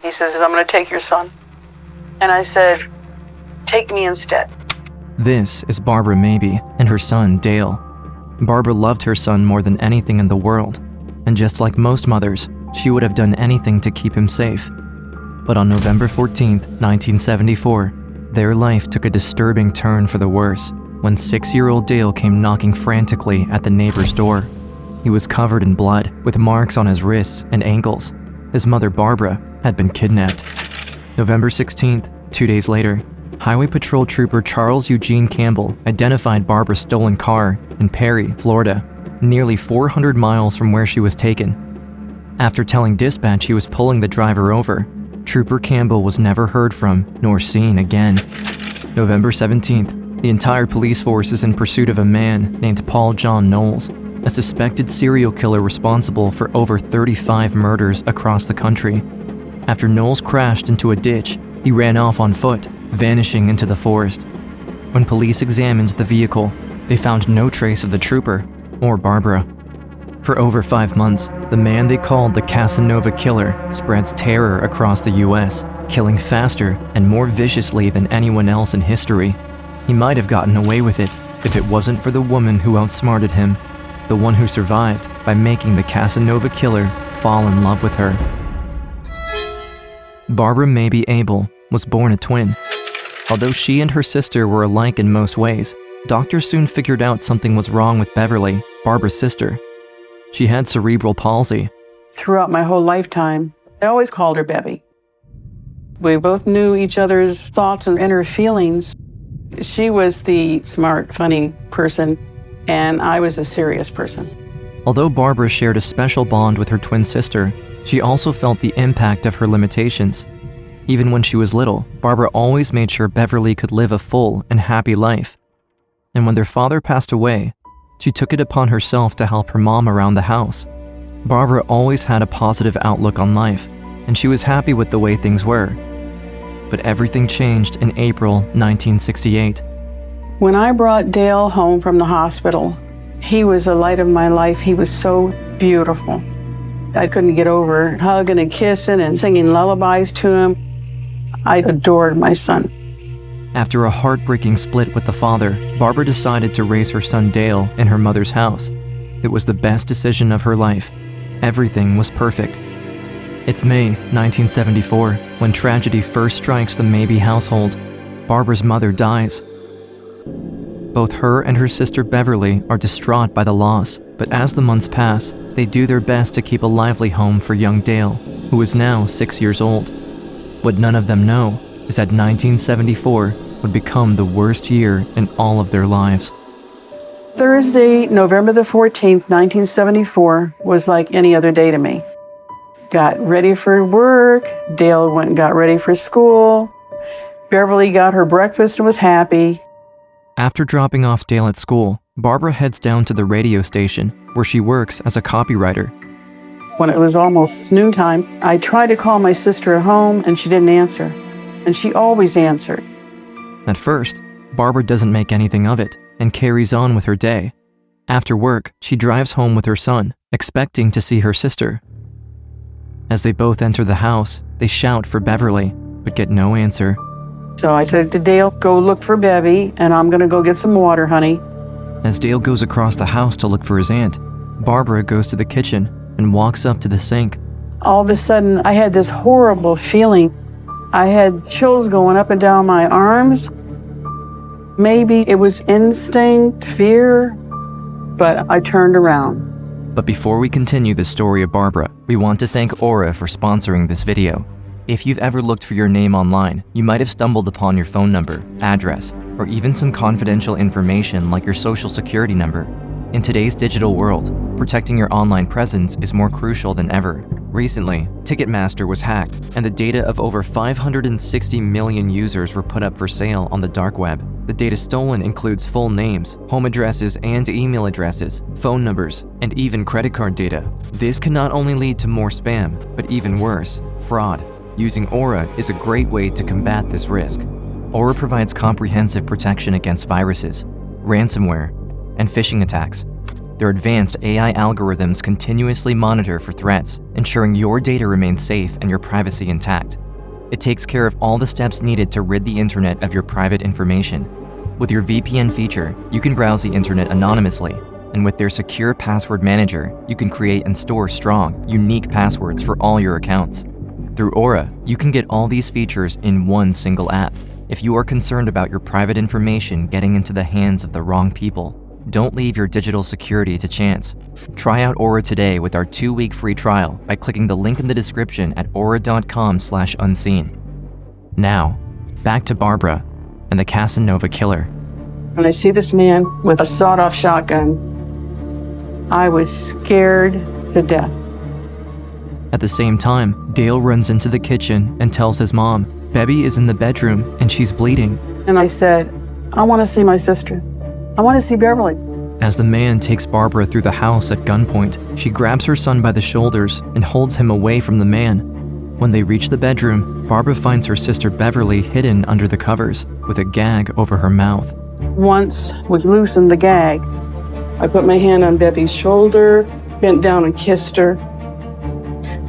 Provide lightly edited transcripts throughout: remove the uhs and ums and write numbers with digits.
He says, I'm going to take your son. And I said, take me instead. This is Barbara Mabee and her son, Dale. Barbara loved her son more than anything in the world, and just like most mothers, she would have done anything to keep him safe. But on November 14, 1974, their life took a disturbing turn for the worse when 6-year-old Dale came knocking frantically at the neighbor's door. He was covered in blood, with marks on his wrists and ankles. His mother, Barbara, had been kidnapped. November 16th, 2 days later, Highway Patrol Trooper Charles Eugene Campbell identified Barbara's stolen car in Perry, Florida, nearly 400 miles from where she was taken. After telling dispatch he was pulling the driver over, Trooper Campbell was never heard from nor seen again. November 17th, the entire police force is in pursuit of a man named Paul John Knowles, a suspected serial killer responsible for over 35 murders across the country. After Knowles crashed into a ditch, he ran off on foot, vanishing into the forest. When police examined the vehicle, they found no trace of the trooper or Barbara. For over 5 months, the man they called the Casanova Killer spreads terror across the US, killing faster and more viciously than anyone else in history. He might have gotten away with it if it wasn't for the woman who outsmarted him, the one who survived by making the Casanova Killer fall in love with her. Barbara Mabee Abel was born a twin. Although she and her sister were alike in most ways, doctors soon figured out something was wrong with Beverly, Barbara's sister. She had cerebral palsy. Throughout my whole lifetime, I always called her Bevy. We both knew each other's thoughts and inner feelings. She was the smart, funny person, and I was a serious person. Although Barbara shared a special bond with her twin sister, she also felt the impact of her limitations. Even when she was little, Barbara always made sure Beverly could live a full and happy life. And when their father passed away, she took it upon herself to help her mom around the house. Barbara always had a positive outlook on life, and she was happy with the way things were. But everything changed in April 1968. When I brought Dale home from the hospital, he was the light of my life. He was so beautiful. I couldn't get over hugging and kissing and singing lullabies to him. I adored my son. After a heartbreaking split with the father, Barbara decided to raise her son Dale in her mother's house. It was the best decision of her life. Everything was perfect. It's May 1974 when tragedy first strikes the Mabee household. Barbara's mother dies. Both her and her sister Beverly are distraught by the loss, but as the months pass, they do their best to keep a lively home for young Dale, who is now 6 years old. What none of them know is that 1974 would become the worst year in all of their lives. Thursday, November the 14th, 1974 was like any other day to me. Got ready for work, Dale went and got ready for school, Beverly got her breakfast and was happy. After dropping off Dale at school, Barbara heads down to the radio station where she works as a copywriter. When it was almost noontime, I tried to call my sister at home and she didn't answer. And she always answered. At first, Barbara doesn't make anything of it and carries on with her day. After work, she drives home with her son, expecting to see her sister. As they both enter the house, they shout for Beverly, but get no answer. So I said to Dale, go look for Bevy, and I'm gonna go get some water, honey. As Dale goes across the house to look for his aunt, Barbara goes to the kitchen and walks up to the sink. All of a sudden, I had this horrible feeling. I had chills going up and down my arms. Maybe it was instinct, fear, but I turned around. But before we continue the story of Barbara, we want to thank Aura for sponsoring this video. If you've ever looked for your name online, you might have stumbled upon your phone number, address, or even some confidential information like your social security number. In today's digital world, protecting your online presence is more crucial than ever. Recently, Ticketmaster was hacked, and the data of over 560 million users were put up for sale on the dark web. The data stolen includes full names, home addresses and email addresses, phone numbers, and even credit card data. This can not only lead to more spam, but even worse, fraud. Using Aura is a great way to combat this risk. Aura provides comprehensive protection against viruses, ransomware, and phishing attacks. Their advanced AI algorithms continuously monitor for threats, ensuring your data remains safe and your privacy intact. It takes care of all the steps needed to rid the internet of your private information. With your VPN feature, you can browse the internet anonymously, and with their secure password manager, you can create and store strong, unique passwords for all your accounts. Through Aura, you can get all these features in one single app. If you are concerned about your private information getting into the hands of the wrong people, don't leave your digital security to chance. Try out Aura today with our 2-week free trial by clicking the link in the description at aura.com/unseen. Now, back to Barbara and the Casanova Killer. And I see this man with a sawed-off shotgun. I was scared to death. At the same time, Dale runs into the kitchen and tells his mom, Bebby is in the bedroom and she's bleeding. And I said, I want to see my sister. I want to see Beverly. As the man takes Barbara through the house at gunpoint, she grabs her son by the shoulders and holds him away from the man. When they reach the bedroom, Barbara finds her sister Beverly hidden under the covers with a gag over her mouth. Once we loosened the gag, I put my hand on Bevy's shoulder, bent down and kissed her,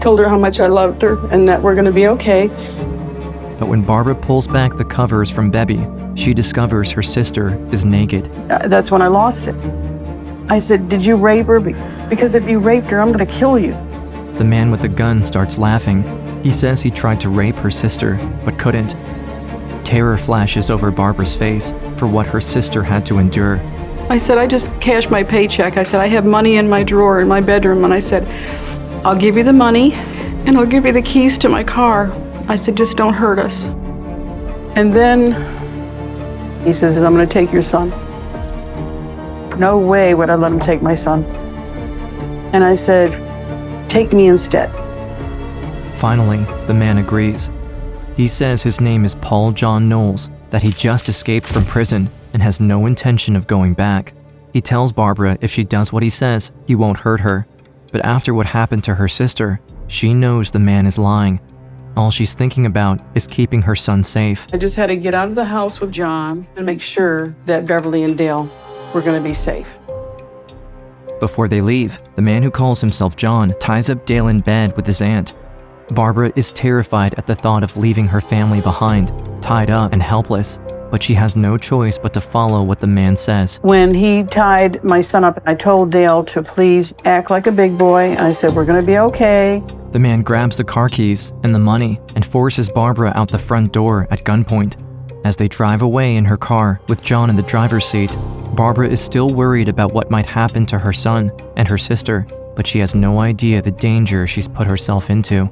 told her how much I loved her and that we're going to be okay. But when Barbara pulls back the covers from Bebby, she discovers her sister is naked. That's when I lost it. I said, did you rape her? Because if you raped her, I'm going to kill you. The man with the gun starts laughing. He says he tried to rape her sister, but couldn't. Terror flashes over Barbara's face for what her sister had to endure. I said, I just cashed my paycheck. I said, I have money in my drawer in my bedroom. And I said, I'll give you the money and I'll give you the keys to my car. I said, just don't hurt us. And then he says, I'm going to take your son. No way would I let him take my son. And I said, take me instead. Finally, the man agrees. He says his name is Paul John Knowles, that he just escaped from prison and has no intention of going back. He tells Barbara if she does what he says, he won't hurt her. But after what happened to her sister, she knows the man is lying. All she's thinking about is keeping her son safe. I just had to get out of the house with John and make sure that Beverly and Dale were going to be safe. Before they leave, the man who calls himself John ties up Dale in bed with his aunt. Barbara is terrified at the thought of leaving her family behind, tied up and helpless, but she has no choice but to follow what the man says. When he tied my son up, I told Dale to please act like a big boy. I said, we're going to be okay. The man grabs the car keys and the money and forces Barbara out the front door at gunpoint. As they drive away in her car with John in the driver's seat, Barbara is still worried about what might happen to her son and her sister, but she has no idea the danger she's put herself into.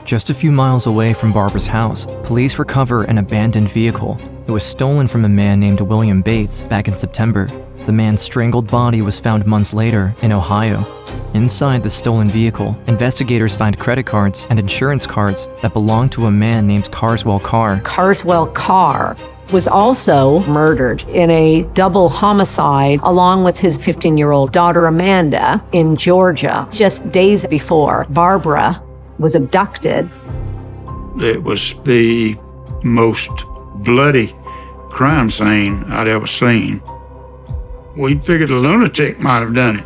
Just a few miles away from Barbara's house, police recover an abandoned vehicle. It was stolen from a man named William Bates back in September. The man's strangled body was found months later in Ohio. Inside the stolen vehicle, investigators find credit cards and insurance cards that belonged to a man named Carswell Carr. Carswell Carr was also murdered in a double homicide along with his 15-year-old daughter Amanda in Georgia, just days before Barbara was abducted. It was the most bloody crime scene I'd ever seen. We figured a lunatic might have done it.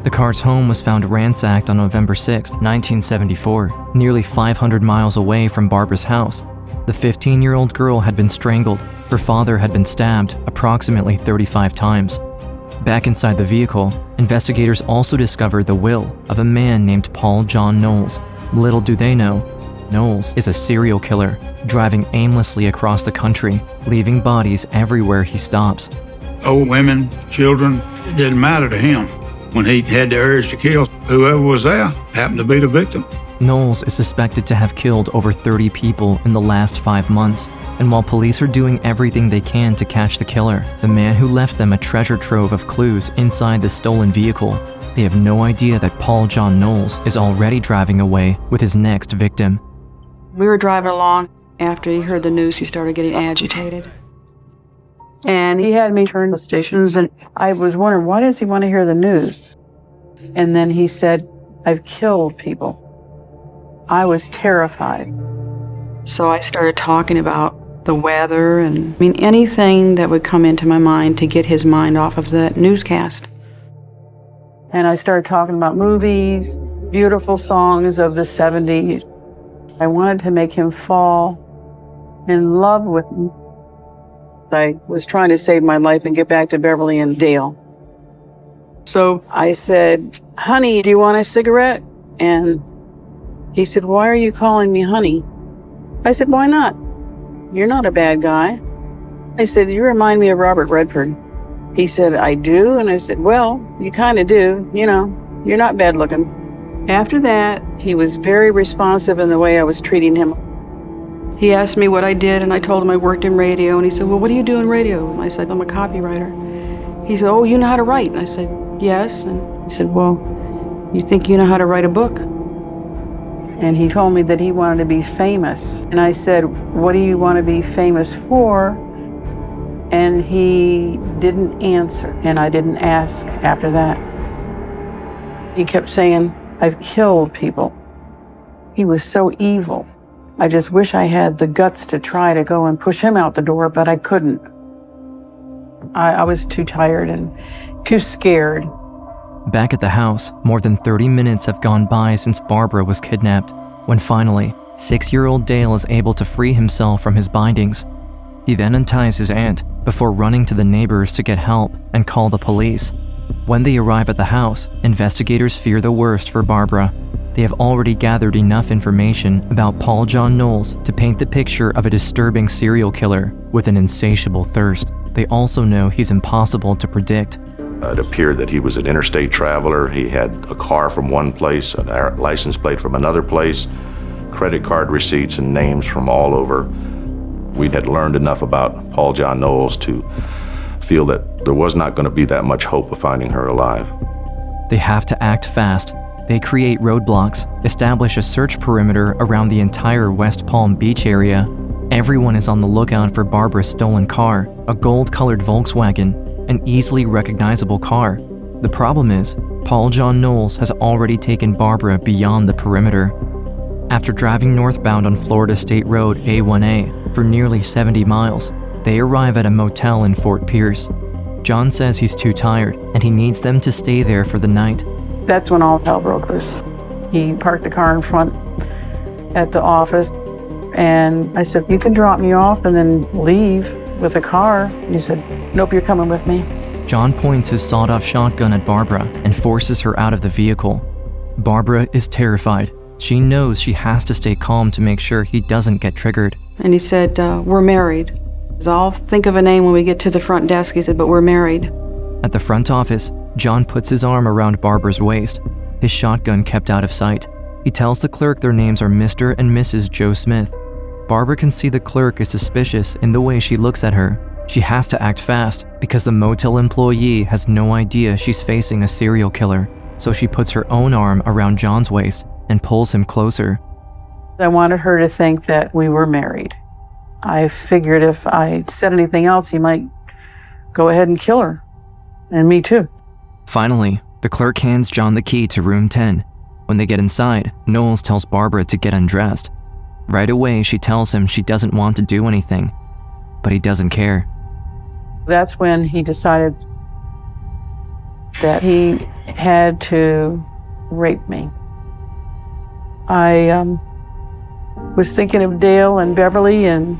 The Carr's home was found ransacked on November 6, 1974, nearly 500 miles away from Barbara's house. The 15-year-old girl had been strangled. Her father had been stabbed approximately 35 times. Back inside the vehicle, investigators also discovered the will of a man named Paul John Knowles. Little do they know, Knowles is a serial killer, driving aimlessly across the country, leaving bodies everywhere he stops. Old women, children, it didn't matter to him. When he had the urge to kill, whoever was there happened to be the victim. Knowles is suspected to have killed over 30 people in the last 5 months, and while police are doing everything they can to catch the killer, the man who left them a treasure trove of clues inside the stolen vehicle, they have no idea that Paul John Knowles is already driving away with his next victim. We were driving along. After he heard the news, he started getting agitated. And he had me turn the stations, and I was wondering, why does he want to hear the news? And then he said, I've killed people. I was terrified. So I started talking about the weather and anything that would come into my mind to get his mind off of that newscast. And I started talking about movies, beautiful songs of the 70s. I wanted to make him fall in love with me. I was trying to save my life and get back to Beverly and Dale. So I said, honey, do you want a cigarette? And he said, why are you calling me honey? I said, why not? You're not a bad guy. I said, you remind me of Robert Redford. He said, I do? And I said, well, you kind of do. You know, you're not bad looking. After that, he was very responsive in the way I was treating him. He asked me what I did, and I told him I worked in radio. And he said, well, what do you do in radio? And I said, I'm a copywriter. He said, oh, you know how to write? And I said, yes. And he said, well, you think you know how to write a book? And he told me that he wanted to be famous. And I said, what do you want to be famous for? And he didn't answer, and I didn't ask after that. He kept saying, I've killed people. He was so evil. I just wish I had the guts to try to go and push him out the door, but I couldn't. I was too tired and too scared. Back at the house, more than 30 minutes have gone by since Barbara was kidnapped, when finally, 6-year-old Dale is able to free himself from his bindings. He then unties his aunt before running to the neighbors to get help and call the police. When they arrive at the house, investigators fear the worst for Barbara. They have already gathered enough information about Paul John Knowles to paint the picture of a disturbing serial killer with an insatiable thirst. They also know he's impossible to predict. It appeared that he was an interstate traveler. He had a car from one place, a license plate from another place, credit card receipts and names from all over. We had learned enough about Paul John Knowles to feel that there was not going to be that much hope of finding her alive. They have to act fast. They create roadblocks, establish a search perimeter around the entire West Palm Beach area. Everyone is on the lookout for Barbara's stolen car, a gold-colored Volkswagen, an easily recognizable car. The problem is, Paul John Knowles has already taken Barbara beyond the perimeter. After driving northbound on Florida State Road A1A for nearly 70 miles, they arrive at a motel in Fort Pierce. John says he's too tired and he needs them to stay there for the night. That's when all hell broke loose. He parked the car in front at the office, and I said, you can drop me off and then leave with the car. And he said, nope, you're coming with me. John points his sawed-off shotgun at Barbara and forces her out of the vehicle. Barbara is terrified. She knows she has to stay calm to make sure he doesn't get triggered. And he said, we're married. I'll think of a name when we get to the front desk. He said, but we're married. At the front office, John puts his arm around Barbara's waist, his shotgun kept out of sight. He tells the clerk their names are Mr. and Mrs. Joe Smith. Barbara can see the clerk is suspicious in the way she looks at her. She has to act fast because the motel employee has no idea she's facing a serial killer, so she puts her own arm around John's waist and pulls him closer. I wanted her to think that we were married. I figured if I said anything else, he might go ahead and kill her. And me too. Finally, the clerk hands John the key to room 10. When they get inside, Knowles tells Barbara to get undressed. Right away, she tells him she doesn't want to do anything, but he doesn't care. That's when he decided that he had to rape me. I was thinking of Dale and Beverly and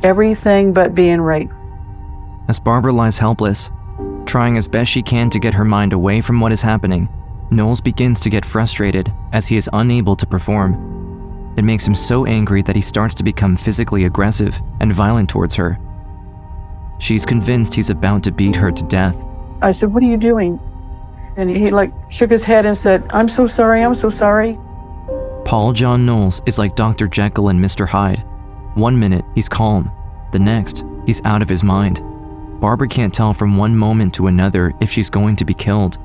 everything but being raped. As Barbara lies helpless, trying as best she can to get her mind away from what is happening, Knowles begins to get frustrated as he is unable to perform. It makes him so angry that he starts to become physically aggressive and violent towards her. She's convinced he's about to beat her to death. I said, what are you doing? And he shook his head and said, I'm so sorry, I'm so sorry. Paul John Knowles is like Dr. Jekyll and Mr. Hyde. One minute, he's calm. The next, he's out of his mind. Barbara can't tell from one moment to another if she's going to be killed.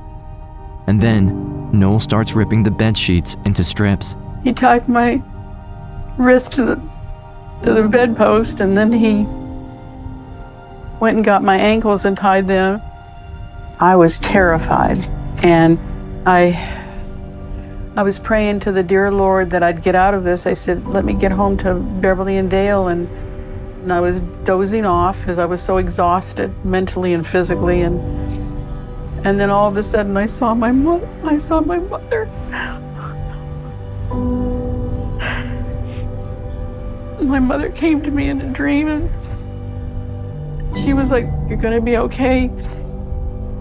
And then, Knowles starts ripping the bed sheets into strips. He tied my wrist to the bedpost, and then he went and got my ankles and tied them. I was terrified, and I was praying to the dear Lord that I'd get out of this. I said, let me get home to Beverly and Dale, and I was dozing off because I was so exhausted mentally and physically, and And then all of a sudden I saw my mother. My mother came to me in a dream and she was like, "You're gonna be okay.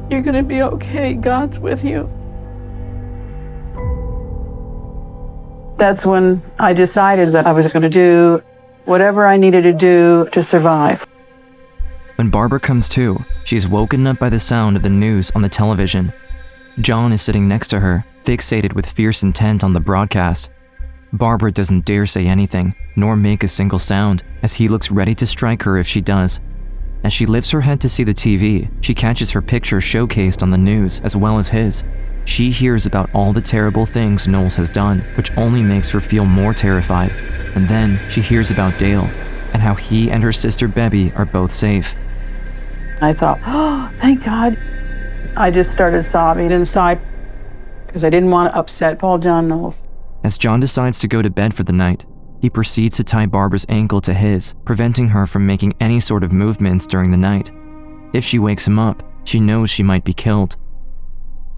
You're gonna be okay. God's with you." That's when I decided that I was gonna do whatever I needed to do to survive. When Barbara comes to, she's woken up by the sound of the news on the television. John is sitting next to her, fixated with fierce intent on the broadcast. Barbara doesn't dare say anything, nor make a single sound, as he looks ready to strike her if she does. As she lifts her head to see the TV, she catches her picture showcased on the news as well as his. She hears about all the terrible things Knowles has done, which only makes her feel more terrified. And then she hears about Dale, and how he and her sister Mabee are both safe. I thought, "Oh, thank God." I just started sobbing inside because I didn't want to upset Paul John Knowles. As John decides to go to bed for the night, he proceeds to tie Barbara's ankle to his, preventing her from making any sort of movements during the night. If she wakes him up, she knows she might be killed.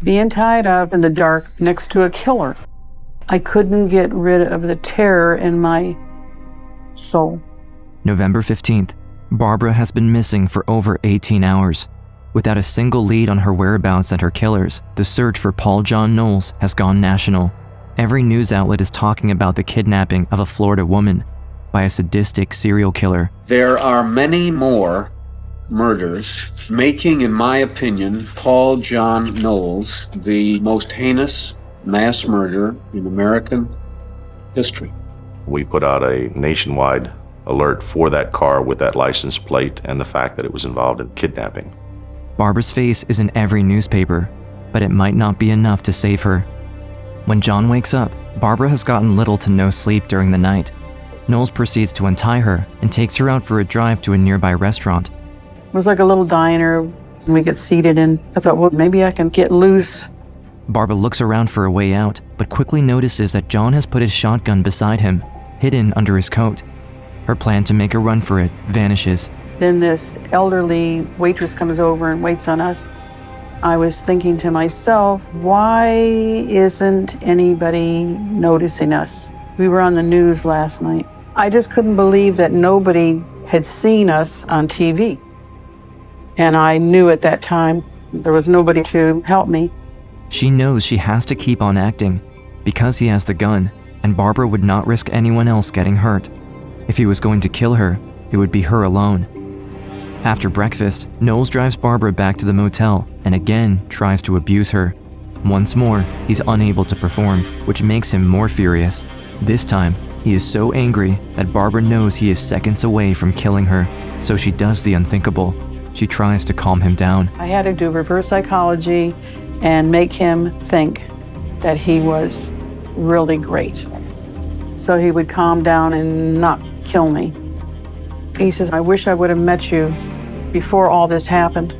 Being tied up in the dark next to a killer, I couldn't get rid of the terror in my soul. November 15th, Barbara has been missing for over 18 hours. Without a single lead on her whereabouts and her killers, the search for Paul John Knowles has gone national. Every news outlet is talking about the kidnapping of a Florida woman by a sadistic serial killer. There are many more murders, making, in my opinion, Paul John Knowles the most heinous mass murderer in American history. We put out a nationwide alert for that car with that license plate and the fact that it was involved in kidnapping. Barbara's face is in every newspaper, but it might not be enough to save her. When John wakes up, Barbara has gotten little to no sleep during the night. Knowles proceeds to untie her and takes her out for a drive to a nearby restaurant. It was like a little diner, and we get seated in. I thought, well, maybe I can get loose. Barbara looks around for a way out, but quickly notices that John has put his shotgun beside him, hidden under his coat. Her plan to make a run for it vanishes. Then this elderly waitress comes over and waits on us. I was thinking to myself, why isn't anybody noticing us? We were on the news last night. I just couldn't believe that nobody had seen us on TV. And I knew at that time there was nobody to help me. She knows she has to keep on acting because he has the gun, and Barbara would not risk anyone else getting hurt. If he was going to kill her, it would be her alone. After breakfast, Knowles drives Barbara back to the motel and again tries to abuse her. Once more, he's unable to perform, which makes him more furious. This time, he is so angry that Barbara knows he is seconds away from killing her, so she does the unthinkable. She tries to calm him down. I had to do reverse psychology and make him think that he was really great, so he would calm down and not kill me. He says, "I wish I would have met you before all this happened."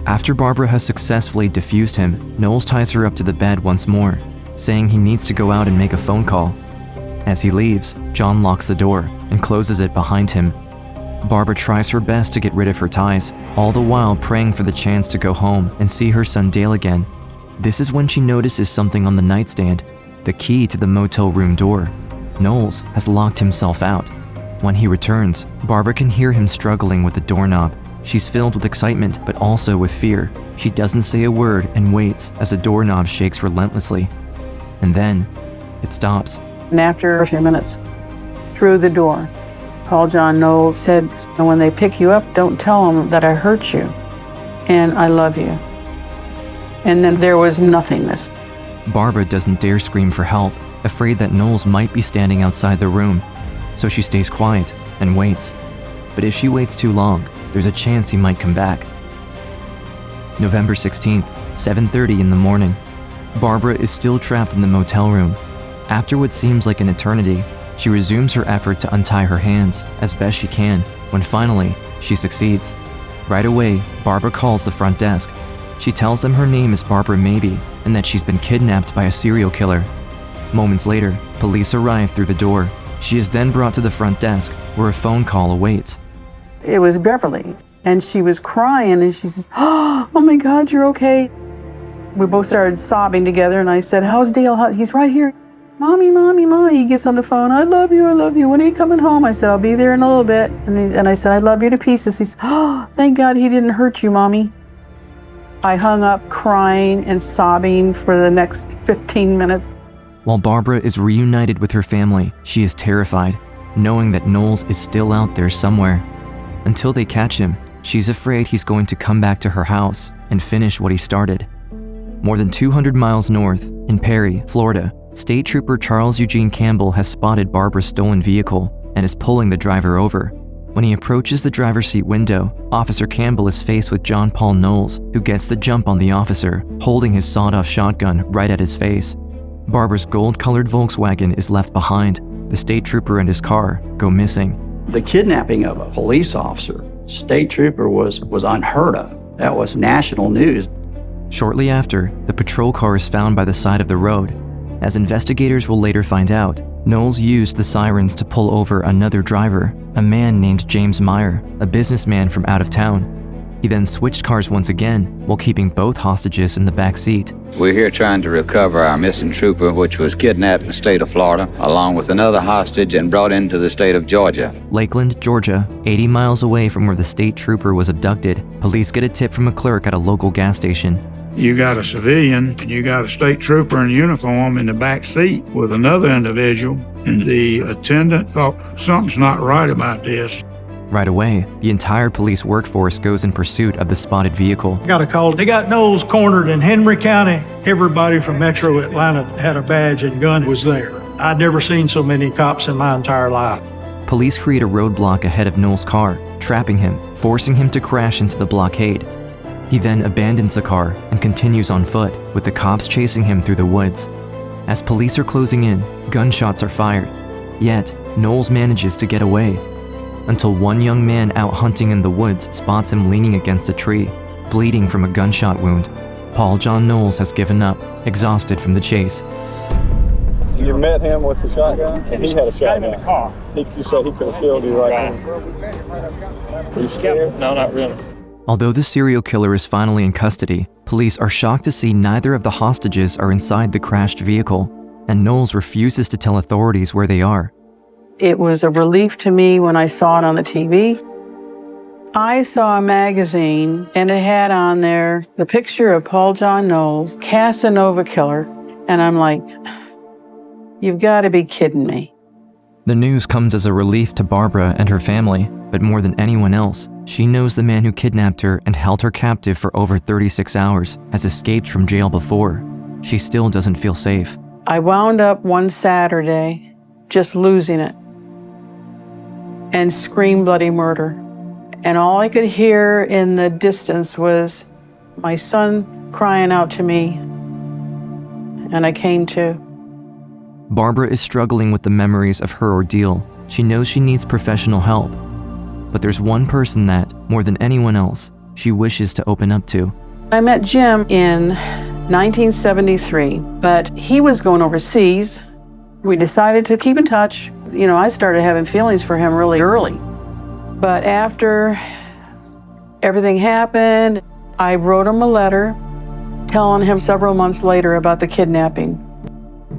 After Barbara has successfully defused him, Knowles ties her up to the bed once more, saying he needs to go out and make a phone call. As he leaves, John locks the door and closes it behind him. Barbara tries her best to get rid of her ties, all the while praying for the chance to go home and see her son Dale again. This is when she notices something on the nightstand, the key to the motel room door. Knowles has locked himself out. When he returns, Barbara can hear him struggling with the doorknob. She's filled with excitement, but also with fear. She doesn't say a word and waits as the doorknob shakes relentlessly. And then, it stops. And after a few minutes, through the door, Paul John Knowles said, "When they pick you up, don't tell them that I hurt you, and I love you." And then there was nothingness. Barbara doesn't dare scream for help, afraid that Knowles might be standing outside the room. So she stays quiet and waits. But if she waits too long, there's a chance he might come back. November 16th, 7:30 in the morning. Barbara is still trapped in the motel room. After what seems like an eternity, she resumes her effort to untie her hands as best she can, when finally, she succeeds. Right away, Barbara calls the front desk. She tells them her name is Barbara Mabee and that she's been kidnapped by a serial killer. Moments later, police arrive through the door. She is then brought to the front desk, where a phone call awaits. It was Beverly, and she was crying, and she says, "Oh my God, you're okay." We both started sobbing together, and I said, how's Dale? He's right here. Mommy, mommy, mommy. He gets on the phone. I love you, I love you. When are you coming home? I said, I'll be there in a little bit. And I said, I love you to pieces. He said, oh, thank God he didn't hurt you, Mommy. I hung up crying and sobbing for the next 15 minutes. While Barbara is reunited with her family, she is terrified, knowing that Knowles is still out there somewhere. Until they catch him, she's afraid he's going to come back to her house and finish what he started. More than 200 miles north, in Perry, Florida, State Trooper Charles Eugene Campbell has spotted Barbara's stolen vehicle and is pulling the driver over. When he approaches the driver's seat window, Officer Campbell is faced with John Paul Knowles, who gets the jump on the officer, holding his sawed-off shotgun right at his face. Barbara's gold-colored Volkswagen is left behind. The state trooper and his car go missing. The kidnapping of a police officer, state trooper, was unheard of. That was national news. Shortly after, the patrol car is found by the side of the road. As investigators will later find out, Knowles used the sirens to pull over another driver, a man named James Meyer, a businessman from out of town. He then switched cars once again while keeping both hostages in the back seat. We're here trying to recover our missing trooper, which was kidnapped in the state of Florida, along with another hostage and brought into the state of Georgia. Lakeland, Georgia, 80 miles away from where the state trooper was abducted, police get a tip from a clerk at a local gas station. You got a civilian and you got a state trooper in uniform in the back seat with another individual, and the attendant thought something's not right about this. Right away, the entire police workforce goes in pursuit of the spotted vehicle. Got a call. They got Knowles cornered in Henry County. Everybody from Metro Atlanta had a badge and gun was there. I'd never seen so many cops in my entire life. Police create a roadblock ahead of Knowles' car, trapping him, forcing him to crash into the blockade. He then abandons the car and continues on foot, with the cops chasing him through the woods. As police are closing in, gunshots are fired. Yet, Knowles manages to get away, until one young man out hunting in the woods spots him leaning against a tree, bleeding from a gunshot wound. Paul John Knowles has given up, exhausted from the chase. You met him with the shotgun? He had a shotgun. In the car. You said he could have killed you right then. Are you scared? No, not really. Although the serial killer is finally in custody, police are shocked to see neither of the hostages are inside the crashed vehicle, and Knowles refuses to tell authorities where they are. It was a relief to me when I saw it on the TV. I saw a magazine, and it had on there the picture of Paul John Knowles, Casanova Killer, and I'm like, you've got to be kidding me. The news comes as a relief to Barbara and her family, but more than anyone else, she knows the man who kidnapped her and held her captive for over 36 hours has escaped from jail before. She still doesn't feel safe. I wound up one Saturday just losing it and scream bloody murder. And all I could hear in the distance was my son crying out to me, and I came to. Barbara is struggling with the memories of her ordeal. She knows she needs professional help. But there's one person that, more than anyone else, she wishes to open up to. I met Jim in 1973, but he was going overseas. We decided to keep in touch. You know, I started having feelings for him really early. But after everything happened, I wrote him a letter telling him several months later about the kidnapping.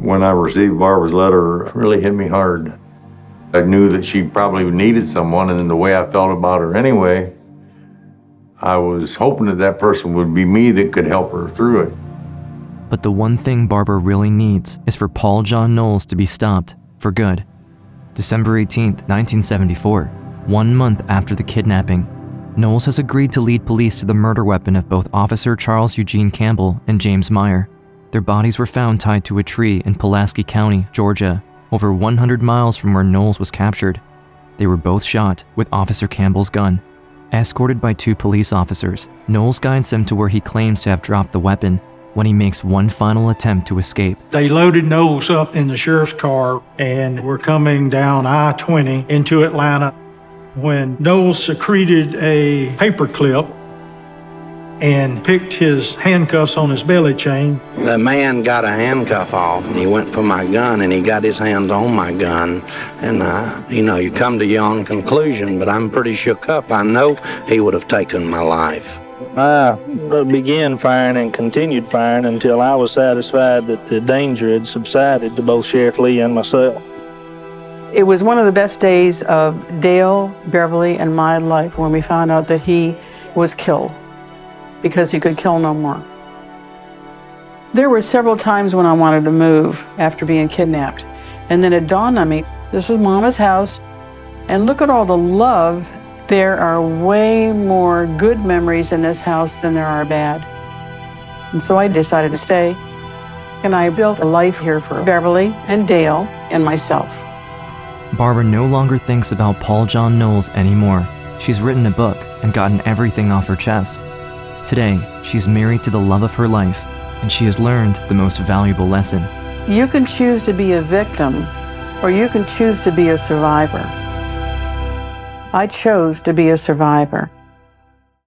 When I received Barbara's letter, it really hit me hard. I knew that she probably needed someone, and the way I felt about her anyway, I was hoping that that person would be me that could help her through it. But the one thing Barbara really needs is for Paul John Knowles to be stopped for good. December 18th, 1974, 1 month after the kidnapping, Knowles has agreed to lead police to the murder weapon of both Officer Charles Eugene Campbell and James Meyer. Their bodies were found tied to a tree in Pulaski County, Georgia, over 100 miles from where Knowles was captured. They were both shot with Officer Campbell's gun. Escorted by 2 police officers, Knowles guides them to where he claims to have dropped the weapon when he makes one final attempt to escape. They loaded Knowles up in the sheriff's car and were coming down I-20 into Atlanta when Knowles secreted a paper clip and picked his handcuffs on his belly chain. The man got a handcuff off, and he went for my gun, and he got his hands on my gun. And, you come to your own conclusion, but I'm pretty shook up. I know he would have taken my life. I began firing and continued firing until I was satisfied that the danger had subsided to both Sheriff Lee and myself. It was one of the best days of Dale, Beverly, and my life when we found out that he was killed because he could kill no more. There were several times when I wanted to move after being kidnapped. And then it dawned on me, this is Mama's house, and look at all the love. There are way more good memories in this house than there are bad. And so I decided to stay, and I built a life here for Beverly and Dale and myself. Barbara no longer thinks about Paul John Knowles anymore. She's written a book and gotten everything off her chest. Today, she's married to the love of her life, and she has learned the most valuable lesson. You can choose to be a victim, or you can choose to be a survivor. I chose to be a survivor.